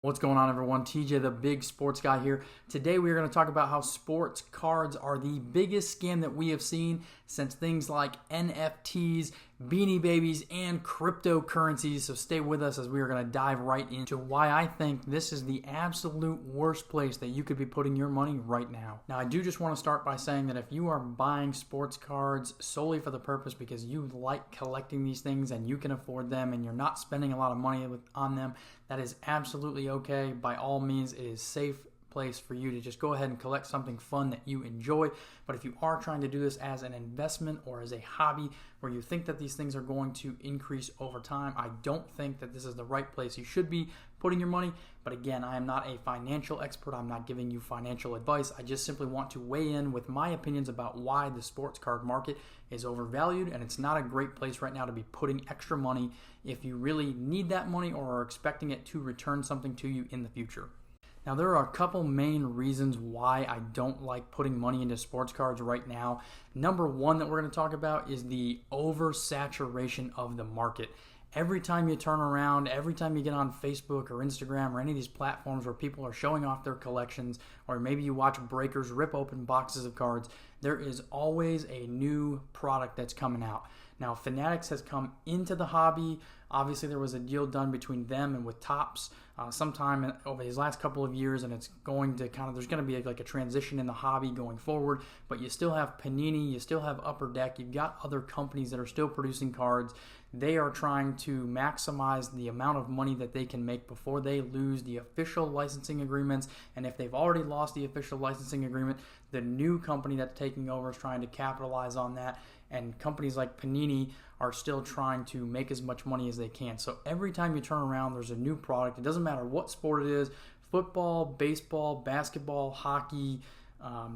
What's going on, everyone? TJ, the big sports guy here. Today we are going to talk about how sports cards are the biggest scam that we have seen since things like NFTs, Beanie Babies, and cryptocurrencies. So stay with us as we are going to dive right into why I think this is the absolute worst place that you could be putting your money right now. Now, I do just want to start by saying that if you are buying sports cards solely for the purpose because you like collecting these things and you can afford them and you're not spending a lot of money on them, that is absolutely okay. By all means, it is safe place for you to just go ahead and collect something fun that you enjoy. But if you are trying to do this as an investment or as a hobby where you think that these things are going to increase over time, I don't think that this is the right place you should be putting your money. But again, I am not a financial expert. I'm not giving you financial advice. I just simply want to weigh in with my opinions about why the sports card market is overvalued, and it's not a great place right now to be putting extra money if you really need that money or are expecting it to return something to you in the future. Now, there are a couple main reasons why I don't like putting money into sports cards right now. Number one that we're going to talk about is the oversaturation of the market. Every time you turn around, every time you get on Facebook or Instagram or any of these platforms where people are showing off their collections, or maybe you watch breakers rip open boxes of cards, there is always a new product that's coming out. Now, Fanatics has come into the hobby. Obviously, there was a deal done between them and with Topps sometime over these last couple of years, and it's going to there's going to be like a transition in the hobby going forward. But you still have Panini, you still have Upper Deck, you've got other companies that are still producing cards. They are trying to maximize the amount of money that they can make before they lose the official licensing agreements. And if they've already lost the official licensing agreement, the new company that's taking over is trying to capitalize on that. And companies like Panini are still trying to make as much money as they can. So every time you turn around, there's a new product. It doesn't matter what sport it is: football, baseball, basketball, hockey,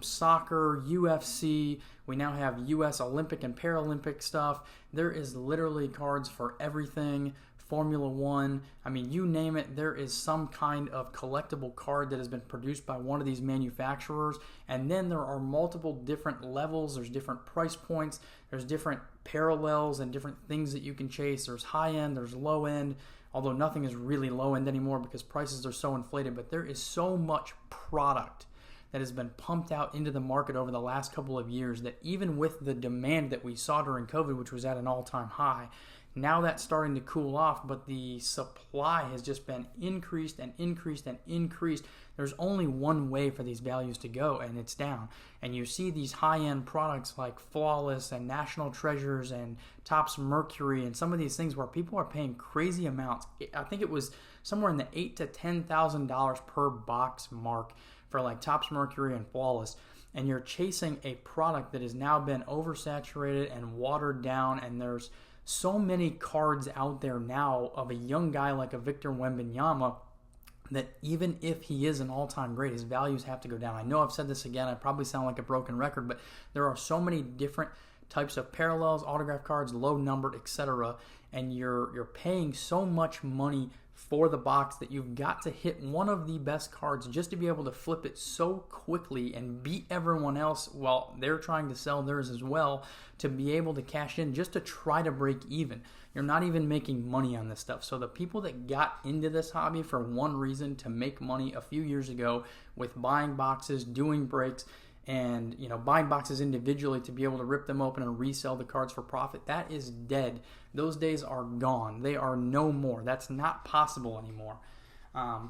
soccer, UFC. We now have U.S. Olympic and Paralympic stuff. There is literally cards for everything. Formula One, I mean, you name it, there is some kind of collectible card that has been produced by one of these manufacturers. And then there are multiple different levels. There's different price points. There's different parallels and different things that you can chase. There's high end, there's low end, although nothing is really low end anymore because prices are so inflated. But there is so much product that has been pumped out into the market over the last couple of years that even with the demand that we saw during COVID, which was at an all-time high, now that's starting to cool off, but the supply has just been increased and increased and increased. There's only one way for these values to go, and it's down. And you see these high-end products like Flawless and National Treasures and Topps Mercury and some of these things where people are paying crazy amounts. I think it was somewhere in the $8,000 to $10,000 per box mark for like Topps Mercury and Flawless. And you're chasing a product that has now been oversaturated and watered down, and there's so many cards out there now of a young guy like a Victor Wembanyama that even if he is an all-time great, his values have to go down. I know I've said this again, I probably sound like a broken record, but there are so many different types of parallels, autograph cards, low numbered, etc., and you're paying so much money for the box that you've got to hit one of the best cards just to be able to flip it so quickly and beat everyone else while they're trying to sell theirs as well, to be able to cash in just to try to break even. You're not even making money on this stuff. So the people that got into this hobby for one reason, to make money a few years ago with buying boxes, doing breaks, and buying boxes individually to be able to rip them open and resell the cards for profit, that is dead. Those days are gone. They are no more. That's not possible anymore.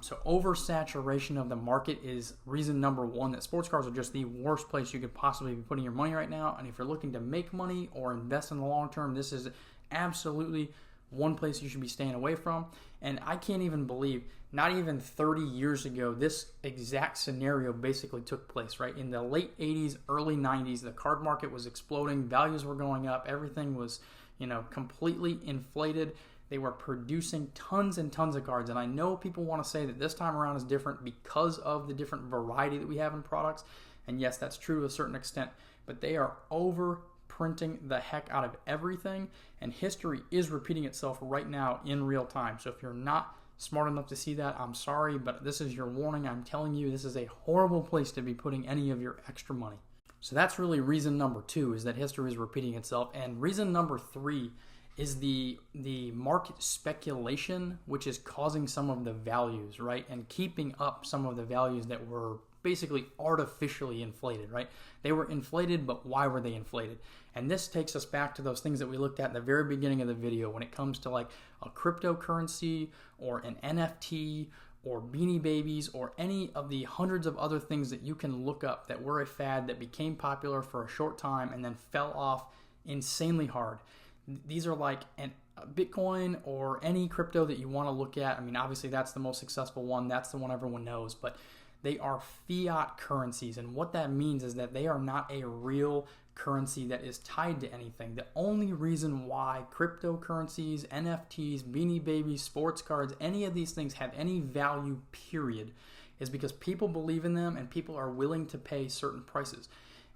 So oversaturation of the market is reason number one that sports cards are just the worst place you could possibly be putting your money right now. And if you're looking to make money or invest in the long term, this is absolutely one place you should be staying away from. And I can't even believe, not even 30 years ago, this exact scenario basically took place, right? In the late 80s, early 90s, the card market was exploding, values were going up, everything was, completely inflated. They were producing tons and tons of cards. And I know people want to say that this time around is different because of the different variety that we have in products. And yes, that's true to a certain extent, but they are printing the heck out of everything, and history is repeating itself right now in real time. So if you're not smart enough to see that, I'm sorry, but this is your warning. I'm telling you, this is a horrible place to be putting any of your extra money. So that's really reason number two, is that history is repeating itself. And reason number three is the market speculation, which is causing some of the values, right? And keeping up some of the values that were basically artificially inflated, right? They were inflated, but why were they inflated? And this takes us back to those things that we looked at in the very beginning of the video when it comes to like a cryptocurrency or an NFT or Beanie Babies or any of the hundreds of other things that you can look up that were a fad that became popular for a short time and then fell off insanely hard. These are like Bitcoin or any crypto that you want to look at. I mean, obviously that's the most successful one. That's the one everyone knows, but they are fiat currencies. And what that means is that they are not a real currency that is tied to anything. The only reason why cryptocurrencies, NFTs, Beanie Babies, sports cards, any of these things have any value, period, is because people believe in them and people are willing to pay certain prices.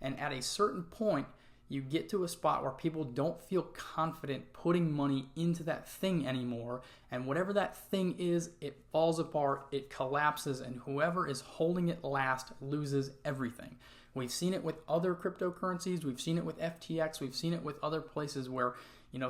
And at a certain point, you get to a spot where people don't feel confident putting money into that thing anymore. And whatever that thing is, it falls apart, it collapses, and whoever is holding it last loses everything. We've seen it with other cryptocurrencies. We've seen it with FTX. We've seen it with other places where,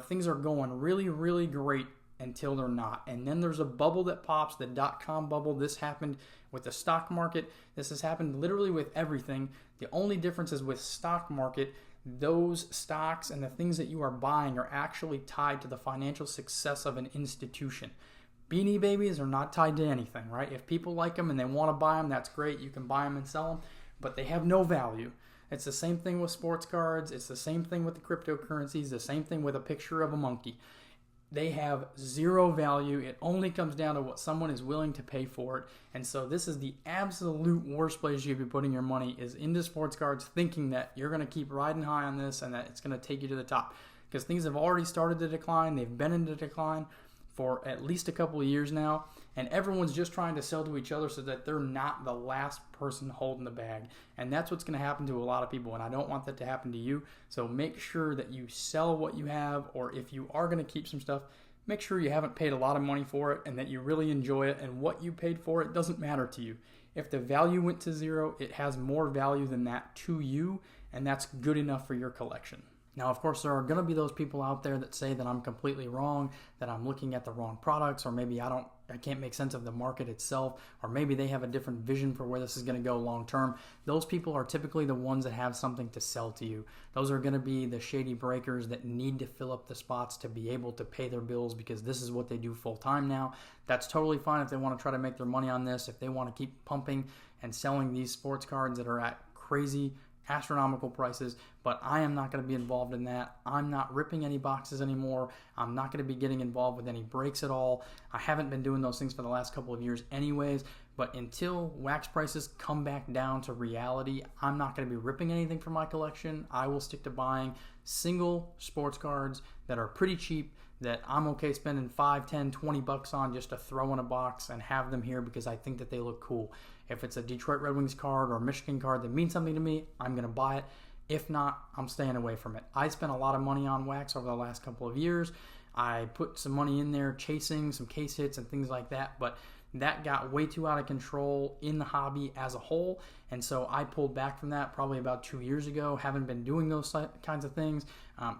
things are going really, really great until they're not. And then there's a bubble that pops, the .com bubble. This happened with the stock market. This has happened literally with everything. The only difference is with stock market, those stocks and the things that you are buying are actually tied to the financial success of an institution. Beanie Babies are not tied to anything, right? If people like them and they want to buy them, that's great. You can buy them and sell them, but they have no value. It's the same thing with sports cards. It's the same thing with the cryptocurrencies, the same thing with a picture of a monkey. They have zero value. It only comes down to what someone is willing to pay for it. And so this is the absolute worst place you could be putting your money, is into sports cards, thinking that you're going to keep riding high on this and that it's going to take you to the top. Because things have already started to decline. They've been in decline for at least a couple of years now. And everyone's just trying to sell to each other so that they're not the last person holding the bag. And that's what's going to happen to a lot of people. And I don't want that to happen to you. So make sure that you sell what you have, or if you are going to keep some stuff, make sure you haven't paid a lot of money for it and that you really enjoy it. And what you paid for it doesn't matter to you. If the value went to zero, it has more value than that to you. And that's good enough for your collection. Now, of course, there are going to be those people out there that say that I'm completely wrong, that I'm looking at the wrong products, or maybe I can't make sense of the market itself, or maybe they have a different vision for where this is going to go long term. Those people are typically the ones that have something to sell to you. Those are going to be the shady breakers that need to fill up the spots to be able to pay their bills, because this is what they do full time now. That's totally fine if they want to try to make their money on this, if they want to keep pumping and selling these sports cards that are at crazy astronomical prices, but I am not going to be involved in that. I'm not ripping any boxes anymore. I'm not going to be getting involved with any breaks at all. I haven't been doing those things for the last couple of years anyways, but until wax prices come back down to reality, I'm not going to be ripping anything from my collection. I will stick to buying single sports cards that are pretty cheap, that I'm okay spending $5, $10, $20 on just to throw in a box and have them here because I think that they look cool. If it's a Detroit Red Wings card or a Michigan card that means something to me, I'm going to buy it. If not, I'm staying away from it. I spent a lot of money on wax over the last couple of years. I put some money in there chasing some case hits and things like that, but that got way too out of control in the hobby as a whole, and so I pulled back from that probably about 2 years ago. Haven't been doing those kinds of things.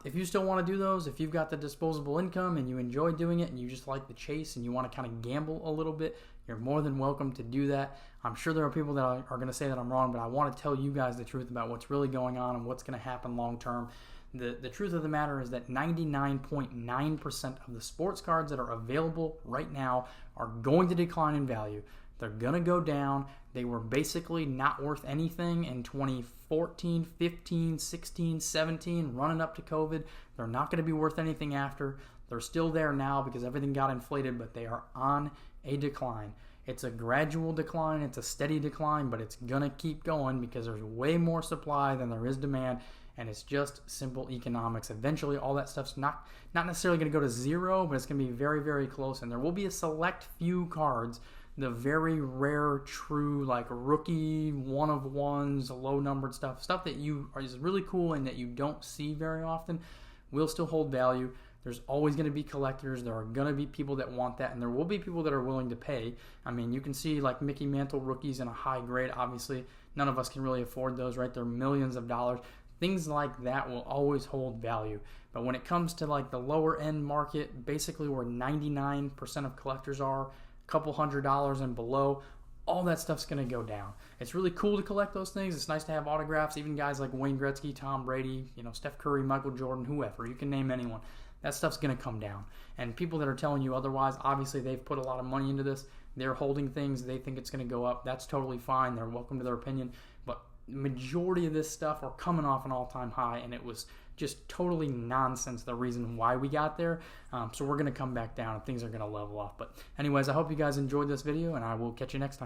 If you still want to do those, if you've got the disposable income and you enjoy doing it and you just like the chase and you want to kind of gamble a little bit, you're more than welcome to do that. I'm sure there are people that are going to say that I'm wrong, but I want to tell you guys the truth about what's really going on and what's going to happen long term. The truth of the matter is that 99.9% of the sports cards that are available right now are going to decline in value. They're going to go down. They were basically not worth anything in 2014, 15, 16, 17, running up to COVID. They're not going to be worth anything after. They're still there now because everything got inflated, but they are on a decline. It's a gradual decline. It's a steady decline, but it's going to keep going because there's way more supply than there is demand. And it's just simple economics. Eventually, all that stuff's not necessarily going to go to zero, but it's going to be very, very close. And there will be a select few cards, the very rare, true, like rookie, one-of-ones, low-numbered stuff that is really cool and that you don't see very often, will still hold value. There's always going to be collectors. There are going to be people that want that, and there will be people that are willing to pay. I mean, you can see like Mickey Mantle rookies in a high grade. Obviously, none of us can really afford those, right? They're millions of dollars. things like that will always hold value. But when it comes to like the lower end market, basically where 99% of collectors are, a couple $100s and below, all that stuff's going to go down. It's really cool to collect those things. It's nice to have autographs, even guys like Wayne Gretzky, Tom Brady, Steph Curry, Michael Jordan, whoever. You can name anyone. That stuff's going to come down. And people that are telling you otherwise, obviously they've put a lot of money into this. They're holding things. They think it's going to go up. That's totally fine. They're welcome to their opinion. But the majority of this stuff are coming off an all-time high, and it was just totally nonsense, the reason why we got there. So we're going to come back down, and things are going to level off. But anyways, I hope you guys enjoyed this video, and I will catch you next time.